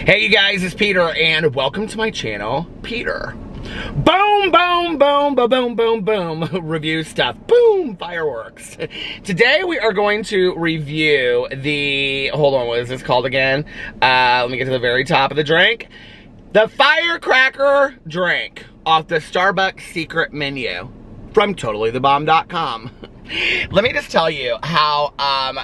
Hey you guys, it's Peter and welcome to my channel, Peter. Boom, boom, boom, boom, boom, boom, boom. Review stuff. Boom, fireworks. Today we are going to review the, hold on, what is this called again? Let me get to the very top of the drink. The Firecracker drink off the Starbucks secret menu from TotallyTheBomb.com. Let me just tell you how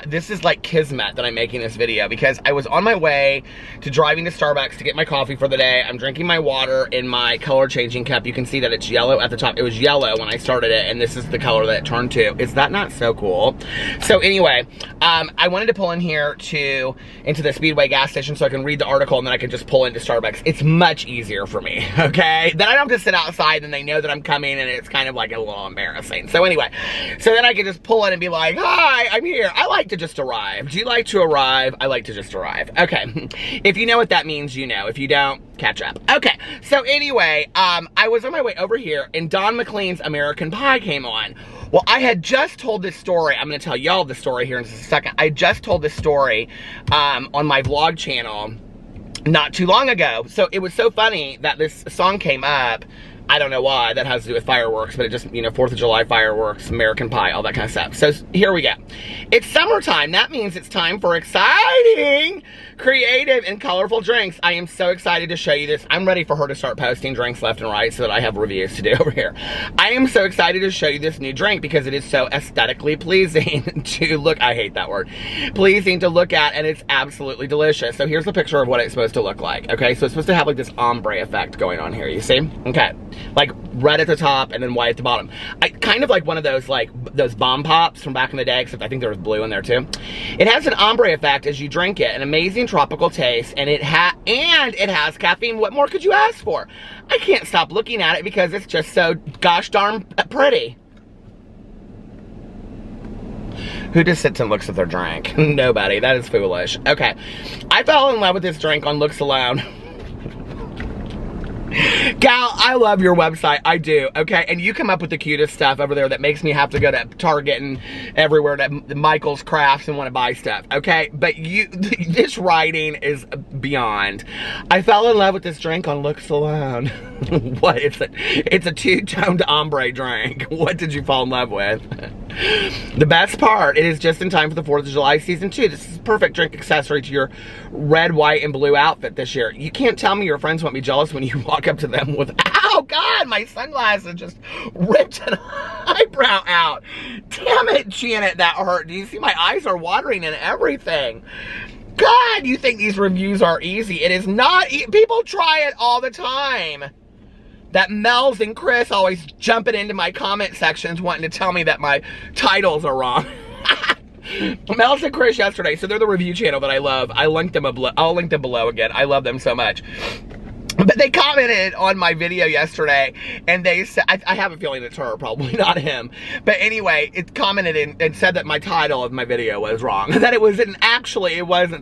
this is like kismet that I'm making this video, because I was on my way to driving to Starbucks to get my coffee for the day. I'm drinking my water in my color changing cup. You can see that it's yellow at the top. It was yellow when I started it, and this is the color that it turned to. Is that not so cool? So anyway, I wanted to pull in here into the Speedway gas station so I can read the article and then I can just pull into Starbucks. It's much easier for me, okay? Then I don't have to sit outside and they know that I'm coming, and it's kind of like a little embarrassing. So anyway, so then I can just pull in and be like, hi, I'm here. I like to just arrive. Do you like to arrive? I like to just arrive. Okay. If you know what that means, you know. If you don't, catch up. Okay. So anyway, I was on my way over here and Don McLean's American Pie came on. Well, I had just told this story. I'm going to tell y'all the story here in just a second. I just told this story on my vlog channel not too long ago. So it was so funny that this song came up. I don't know why that has to do with fireworks, but it just, you know, 4th of July fireworks, American Pie, all that kind of stuff. So here we go. It's summertime. That means it's time for exciting, creative, and colorful drinks. I am so excited to show you this. I'm ready for her to start posting drinks left and right so that I have reviews to do over here. I am so excited to show you this new drink because it is so aesthetically pleasing to look, I hate that word, pleasing to look at, and it's absolutely delicious. So here's a picture of what it's supposed to look like, okay? So it's supposed to have like this ombre effect going on here, you see? Okay. Like red at the top and then white at the bottom. Kind of like one of those, like those bomb pops from back in the day, except I think there was blue in there too. It has an ombre effect as you drink it, an amazing tropical taste, and it has caffeine. What more could you ask for? I can't stop looking at it because it's just so gosh darn pretty. Who just sits and looks at their drink? Nobody. That is foolish. Okay. I fell in love with this drink on looks alone. Gal, I love your website. I do, okay? And you come up with the cutest stuff over there that makes me have to go to Target and everywhere to Michael's Crafts and want to buy stuff, okay? But this writing is beyond. I fell in love with this drink on looks alone. What? It's a two-toned ombre drink. What did you fall in love with? The best part, it is just in time for the 4th of July season 2. This is a perfect drink accessory to your red, white, and blue outfit this year. You can't tell me your friends won't be jealous when you walk up to them with, oh God, my sunglasses just ripped an eyebrow out. Damn it, Janet, that hurt. Do you see my eyes are watering and everything? God, you think these reviews are easy. It is not. People try it all the time. That Mel's and Chris always jumping into my comment sections wanting to tell me that my titles are wrong. Mel's and Chris yesterday, so they're the review channel that I love. I'll link them below again. I love them so much. But they commented on my video yesterday, and they said, I have a feeling it's her, probably not him. But anyway, it commented and said that my title of my video was wrong. That it wasn't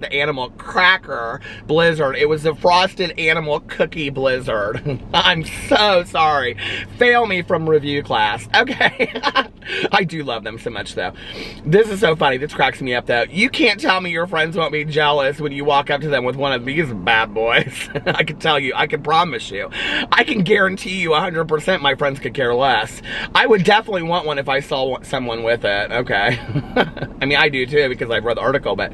the Animal Cracker Blizzard. It was the Frosted Animal Cookie Blizzard. I'm so sorry. Fail me from review class. Okay. I do love them so much, though. This is so funny. This cracks me up, though. You can't tell me your friends won't be jealous when you walk up to them with one of these bad boys. I can tell you. I can promise you. I can guarantee you 100% my friends could care less. I would definitely want one if I saw someone with it. Okay. I mean, I do too because I've read the article, but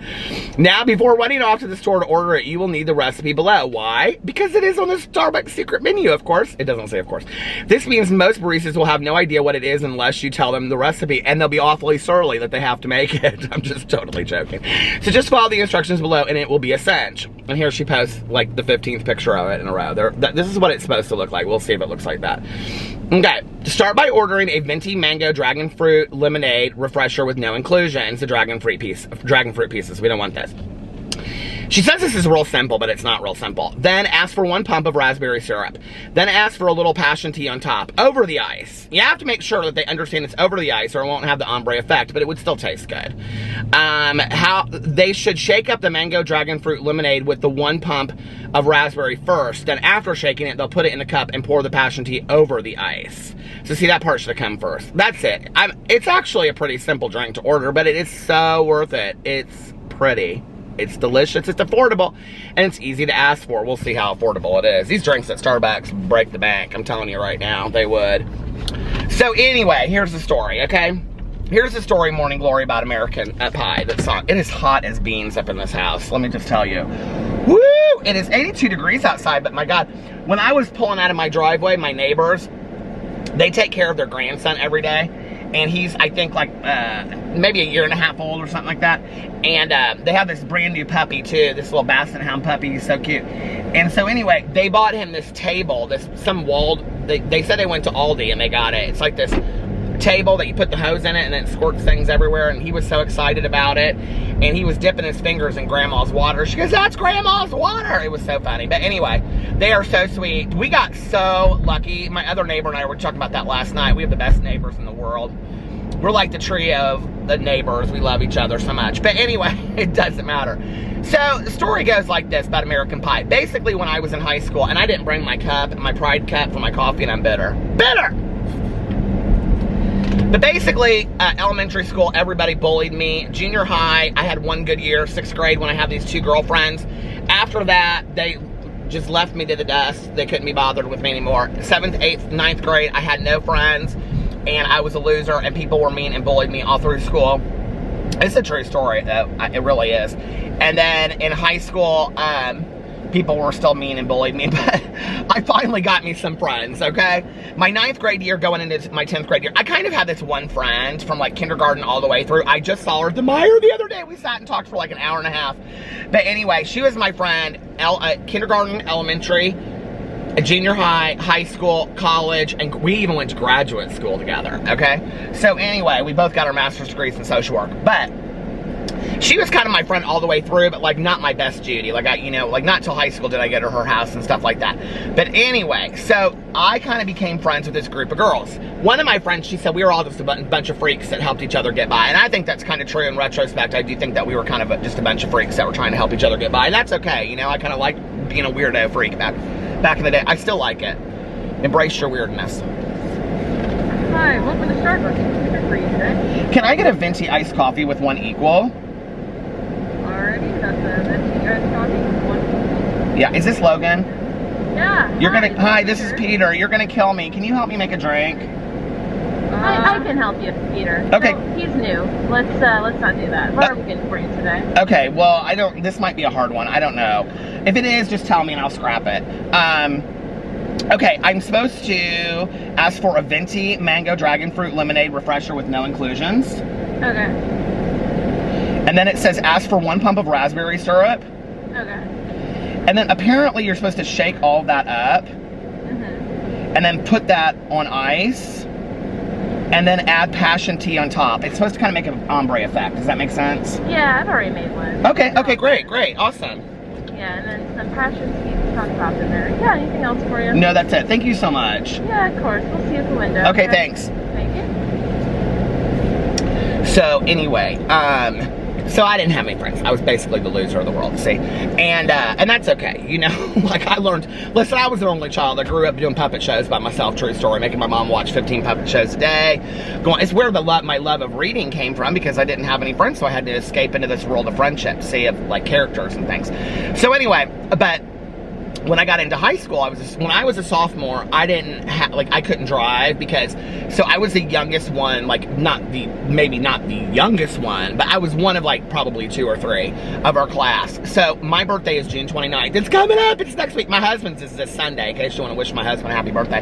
now before running off to the store to order it, you will need the recipe below. Why? Because it is on the Starbucks secret menu, of course. It doesn't say of course. This means most baristas will have no idea what it is unless you tell them the recipe, and they'll be awfully surly that they have to make it. I'm just totally joking. So just follow the instructions below and it will be a cinch. And here she posts like the 15th picture of it in a row. This is what it's supposed to look like. We'll see if it looks like that. Okay, start by ordering a venti mango dragon fruit lemonade refresher with no inclusions. The dragon fruit pieces. We don't want this. She says this is real simple, but it's not real simple. Then ask for 1 pump of raspberry syrup. Then ask for a little passion tea on top, over the ice. You have to make sure that they understand it's over the ice or it won't have the ombre effect, but it would still taste good. How they should shake up the mango dragon fruit lemonade with the 1 pump of raspberry first. Then after shaking it, they'll put it in a cup and pour the passion tea over the ice. So see, that part should have come first. That's it. It's actually a pretty simple drink to order, but it is so worth it. It's pretty. It's delicious, it's affordable, and it's easy to ask for. We'll see how affordable it is. These drinks at Starbucks break the bank. I'm telling you right now, they would. So anyway, here's the story, okay? Here's the story, Morning Glory, about American pie. It is hot as beans up in this house, let me just tell you. Woo! It is 82 degrees outside, but my God, when I was pulling out of my driveway, my neighbors, they take care of their grandson every day. And he's, I think, like, maybe a year and a half old or something like that. And they have this brand new puppy, too. This little Basset Hound puppy. He's so cute. And so, anyway, they bought him this table. They said they went to Aldi and they got it. It's like this table that you put the hose in it and it squirts things everywhere. And he was so excited about it. And he was dipping his fingers in Grandma's water. She goes, "That's Grandma's water." It was so funny. But anyway, they are so sweet. We got so lucky. My other neighbor and I were talking about that last night. We have the best neighbors in the world. We're like the trio of the neighbors. We love each other so much. But anyway, it doesn't matter. So the story goes like this about American Pie. Basically, when I was in high school, and I didn't bring my cup, my Pride cup for my coffee, and I'm bitter. Bitter! But basically, elementary school, everybody bullied me. Junior high, I had one good year. 6th grade, when I had these 2 girlfriends. After that, they just left me to the dust. They couldn't be bothered with me anymore. 7th, 8th, 9th grade, I had no friends. And I was a loser, and people were mean and bullied me all through school. It's a true story, though. It really is. And then in high school, people were still mean and bullied me, but I finally got me some friends, okay? My 9th grade year going into my 10th grade year, I kind of had this one friend from like kindergarten all the way through. I just saw her at the Meijer the other day. We sat and talked for like an hour and a half. But anyway, she was my friend, kindergarten, elementary, junior high, high school, college, and we even went to graduate school together, okay? So anyway, we both got our master's degrees in social work, but she was kind of my friend all the way through, but like not my best Judy. Like like not till high school did I go to her house and stuff like that. But anyway, so I kind of became friends with this group of girls. One of my friends, she said we were all just a bunch of freaks that helped each other get by. And I think that's kind of true in retrospect. I do think that we were kind of just a bunch of freaks that were trying to help each other get by. And that's okay, you know, I kind of liked being a weirdo freak back in the day. I still like it. Embrace your weirdness. Hi, welcome to Starbucks. For you today. Can I get a venti iced coffee with 1 equal? Alrighty, that's a venti iced coffee with 1 equal. Yeah, is this Logan? Yeah. Hi, this is Peter. You're gonna kill me. Can you help me make a drink? I can help you, Peter. Okay. So, he's new. Let's not do that. What are we getting for you today? Okay, well, this might be a hard one. I don't know. If it is, just tell me and I'll scrap it. Okay, I'm supposed to ask for a venti mango dragon fruit lemonade refresher with no inclusions. Okay. And then it says ask for 1 pump of raspberry syrup. Okay. And then apparently you're supposed to shake all that up. Mm-hmm. And then put that on ice. And then add passion tea on top. It's supposed to kind of make an ombre effect. Does that make sense? Yeah, I've already made one. Okay, great, awesome. Yeah, and then some passion tea on top in there. Yeah, anything else for you? No, that's it. Thank you so much. Yeah, of course. We'll see you at the window. Okay, thanks. Thank you. So anyway, so I didn't have any friends. I was basically the loser of the world, see? And that's okay, you know? Like I learned, listen, I was an only child. I grew up doing puppet shows by myself, true story, making my mom watch 15 puppet shows a day. It's where my love of reading came from because I didn't have any friends, so I had to escape into this world of friendship, see, of like characters and things. So anyway, but when I got into high school, when I was a sophomore, I didn't have, I couldn't drive because, so I was the youngest one, maybe not the youngest one, but I was one of probably 2 or 3 of our class. So my birthday is June 29th. It's coming up, it's next week. My husband's is this Sunday, in case you want to wish my husband a happy birthday.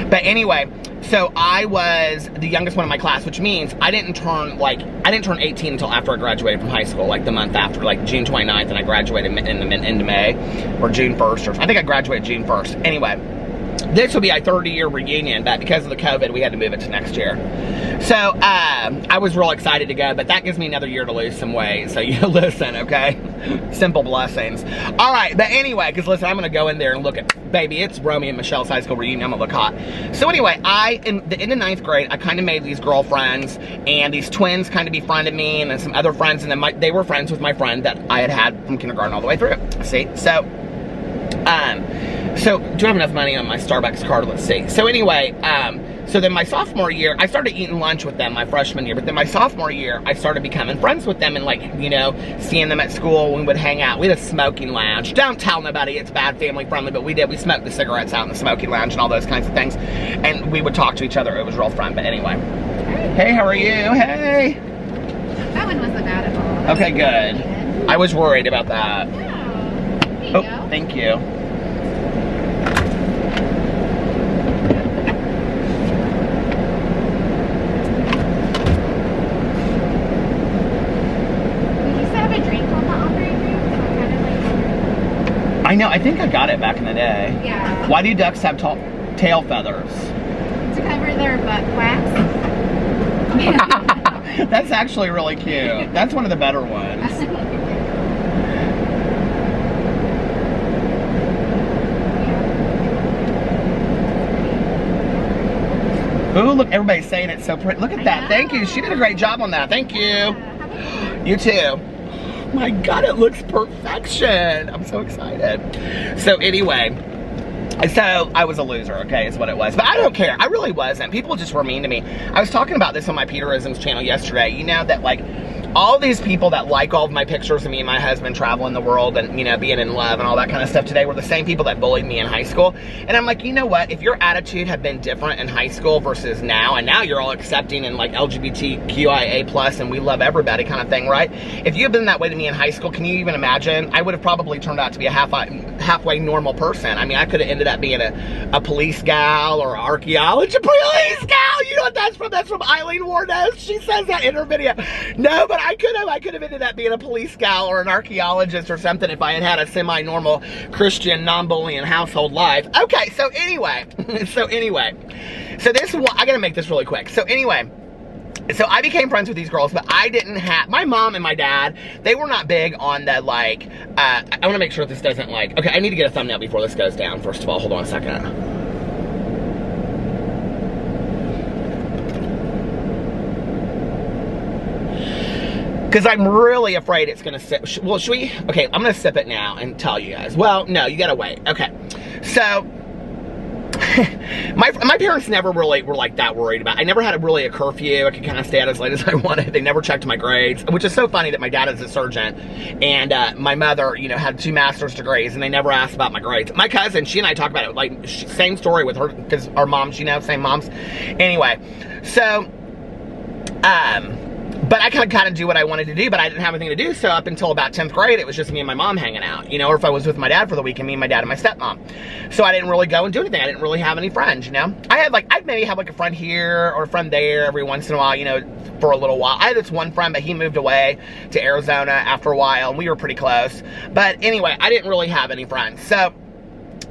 But anyway, so I was the youngest one in my class, which means I didn't turn 18 until after I graduated from high school, the month after, June 29th, and I graduated into May, or June 1st, or I think I graduated June 1st. Anyway, this will be a 30-year reunion, but because of the COVID, we had to move it to next year. So, I was real excited to go, but that gives me another year to lose some weight, so you listen, okay? Simple blessings. All right, but anyway, because listen, I'm going to go in there and look at, baby, it's Romy and Michelle's high school reunion. I'm going to look hot. So anyway, in the 9th grade, I kind of made these girlfriends, and these twins kind of befriended me, and then some other friends, and then they were friends with my friend that I had from kindergarten all the way through. See? So do I have enough money on my Starbucks card? Let's see. So anyway, So then my sophomore year, I started eating lunch with them my freshman year, but then my sophomore year, I started becoming friends with them and like, you know, seeing them at school. We would hang out. We had a smoking lounge. Don't tell nobody, it's bad, family friendly, but we did. We smoked the cigarettes out in the smoking lounge and all those kinds of things. And we would talk to each other. It was real fun, but anyway. Hey, how are you? Hey. That one wasn't bad at all. Okay, good. I was worried about that. Yeah. Here you go. Thank you. I know, I think I got it back in the day. Yeah. Why do ducks have tail feathers? To cover their butt wax. That's actually really cute. That's one of the better ones. Ooh, look, everybody's saying it's so pretty. Look at that. Thank you. She did a great job on that. Thank you. You too. My God, it looks perfection. I'm so excited. So anyway, so I was a loser, okay, is what it was. But I don't care. I really wasn't. People just were mean to me. I was talking about this on my Peterisms channel yesterday. You know that like all these people that like all of my pictures of me and my husband traveling the world and, you know, being in love and all that kind of stuff today were the same people that bullied me in high school. And I'm like, you know what? If your attitude had been different in high school versus now, and now you're all accepting and like LGBTQIA+ and we love everybody kind of thing, right? If you had been that way to me in high school, can you even imagine? I would have probably turned out to be a halfway normal person. I mean, I could have ended up being a police gal or an archaeology police gal. You know what that's from? That's from Eileen Warnes. She says that in her video. No, but I could have ended up being a police gal or an archaeologist or something if I had had a semi-normal Christian, non-bullying household life. Okay, so anyway, so this one, I gotta make this really quick. So anyway, so I became friends with these girls, but I didn't have, my mom and my dad, they were not big on the like, I wanna make sure this doesn't like, okay, I need to get a thumbnail before this goes down, first of all, hold on a second. Because I'm really afraid it's gonna sip. Well, should we? Okay, I'm gonna sip it now and tell you guys. Well, no, you gotta wait. Okay, so my parents never really were like that worried about. I never had really a curfew. I could kind of stay out as late as I wanted. They never checked my grades, which is so funny that my dad is a surgeon and my mother, you know, had 2 master's degrees, and they never asked about my grades. My cousin, she and I talk about it like same story with her because our moms, you know, same moms. Anyway, so but I could kind of do what I wanted to do, but I didn't have anything to do, so up until about 10th grade, it was just me and my mom hanging out, you know, or if I was with my dad for the weekend, me and my dad and my stepmom. So I didn't really go and do anything. I didn't really have any friends, you know. I'd maybe have like a friend here or a friend there every once in a while, you know, for a little while. I had this one friend, but he moved away to Arizona after a while, and we were pretty close. But anyway, I didn't really have any friends, so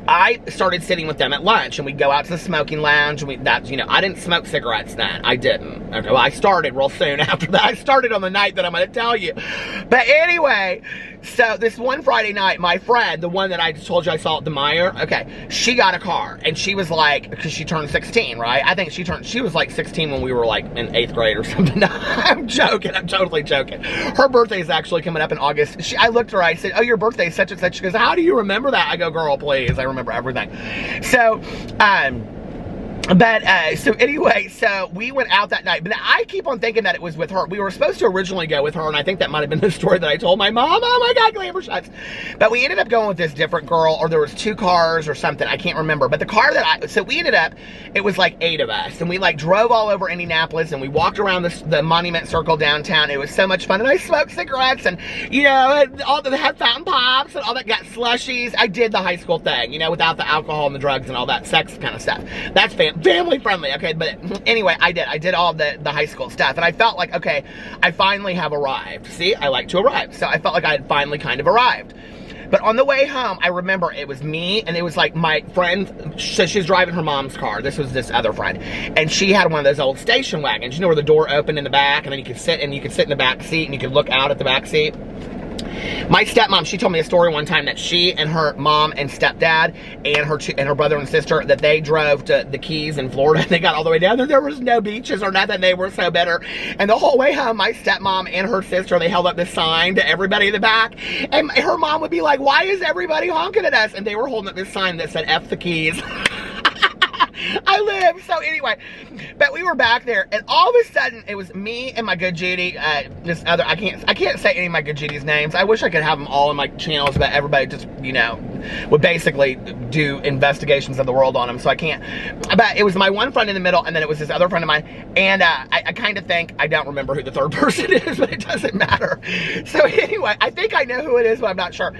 I started sitting with them at lunch, and we'd go out to the smoking lounge, and you know, I didn't smoke cigarettes then. I didn't. Okay, well, I started real soon after that. I started on the night that I'm going to tell you. But anyway, so this one Friday night, my friend, the one that I just told you I saw at the Meyer, okay, she got a car, and she was like, because she turned 16, right? I think she was like 16 when we were like in 8th grade or something. No, I'm joking. I'm totally joking. Her birthday is actually coming up in August. I looked at her, I said, oh, your birthday is such and such. She goes, how do you remember that? I go, girl, please. I remember everything. So, so anyway, so we went out that night, but I keep on thinking that it was with her. We were supposed to originally go with her, and I think that might have been the story that I told my mom. Oh my God, glamour shots. But we ended up going with this different girl, or there was 2 cars or something. I can't remember. But the car that so we ended up, it was like 8 of us, and we like drove all over Indianapolis, and we walked around the Monument Circle downtown. It was so much fun, and I smoked cigarettes, and you know, all the had fountain pops and all that, got slushies. I did the high school thing, you know, without the alcohol and the drugs and all that sex kind of stuff. That's family friendly, okay? But anyway, I did all the high school stuff, and I felt like, okay, I finally have arrived. See, I like to arrive, so I felt like I had finally kind of arrived. But on the way home, I remember it was me, and it was like my friend, so she was driving her mom's car. This was this other friend, and she had one of those old station wagons, you know, where the door opened in the back, and then you could sit in the back seat, and you could look out at the back seat. My stepmom, she told me a story one time that she and her mom and stepdad and her brother and sister, that they drove to the Keys in Florida. They got all the way down there. There was no beaches or nothing. They were so bitter. And the whole way home, my stepmom and her sister, they held up this sign to everybody in the back. And her mom would be like, why is everybody honking at us? And they were holding up this sign that said, F the Keys. I live. So anyway, but we were back there, and all of a sudden it was me and my good Judy. This other, I can't say any of my good Judy's names. I wish I could have them all in my channels, but everybody just, you know, would basically do investigations of the world on them, so I can't. But it was my one friend in the middle, and then it was this other friend of mine, and I kind of think, I don't remember who the third person is, but it doesn't matter. So anyway, I think I know who it is, but I'm not sure.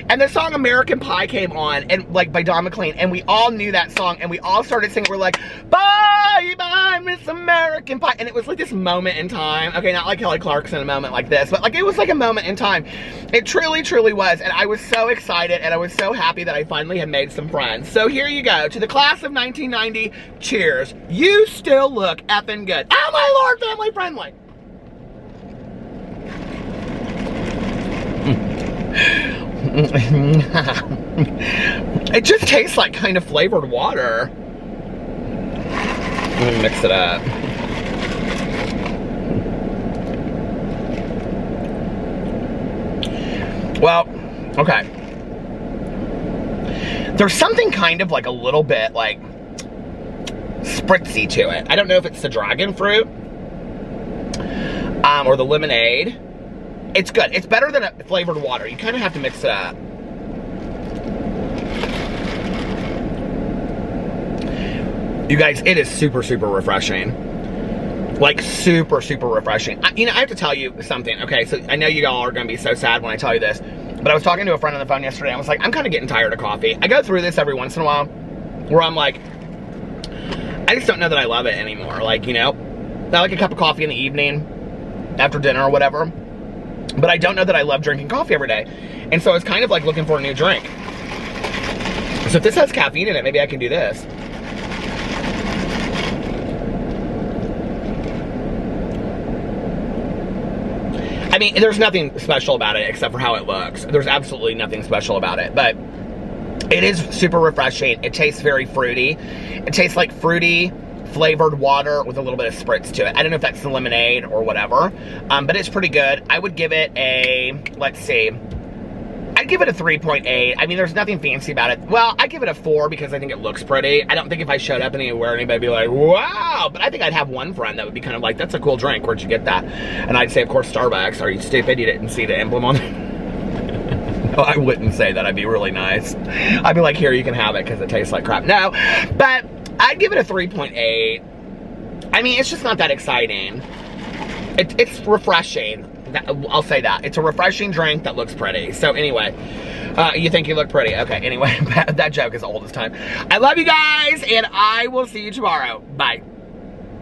And the song American Pie came on, and like by Don McLean, and we all knew that song, and we all started singing. We're like, bye, bye, Miss American Pie. And it was like this moment in time. Okay, not like Kelly Clarkson, a moment like this, but like it was like a moment in time. It truly, truly was. And I was so excited, and I was so happy that I finally had made some friends. So here you go. To the class of 1990, cheers. You still look effing good. Oh my Lord, family friendly. It just tastes like kind of flavored water. Let me mix it up. Well, okay. There's something kind of like a little bit like spritzy to it. I don't know if it's the dragon fruit or the lemonade. It's good. It's better than a flavored water. You kind of have to mix it up. You guys, it is super, super refreshing. Like, super, super refreshing. You know, I have to tell you something. Okay, so I know you all are going to be so sad when I tell you this, but I was talking to a friend on the phone yesterday. I was like, I'm kind of getting tired of coffee. I go through this every once in a while where I'm like, I just don't know that I love it anymore. Like, you know, I like a cup of coffee in the evening after dinner or whatever. But I don't know that I love drinking coffee every day. And so I was kind of like looking for a new drink. So if this has caffeine in it, maybe I can do this. I mean, there's nothing special about it except for how it looks. There's absolutely nothing special about it. But it is super refreshing. It tastes very fruity. It tastes like fruity flavored water with a little bit of spritz to it. I don't know if that's the lemonade or whatever, but it's pretty good. I would give it a, let's see, I'd give it a 3.8. I mean, there's nothing fancy about it. Well, I'd give it a 4 because I think it looks pretty. I don't think if I showed up anywhere, anybody would be like, wow, but I think I'd have one friend that would be kind of like, that's a cool drink, where'd you get that? And I'd say, of course, Starbucks. Are you stupid? You didn't see the emblem on it? No, I wouldn't say that. I'd be really nice. I'd be like, here, you can have it because it tastes like crap. No, but I'd give it a 3.8. I mean, it's just not that exciting. It's refreshing. I'll say that. It's a refreshing drink that looks pretty. So anyway, you think you look pretty. Okay, anyway, that joke is old as time. I love you guys, and I will see you tomorrow. Bye.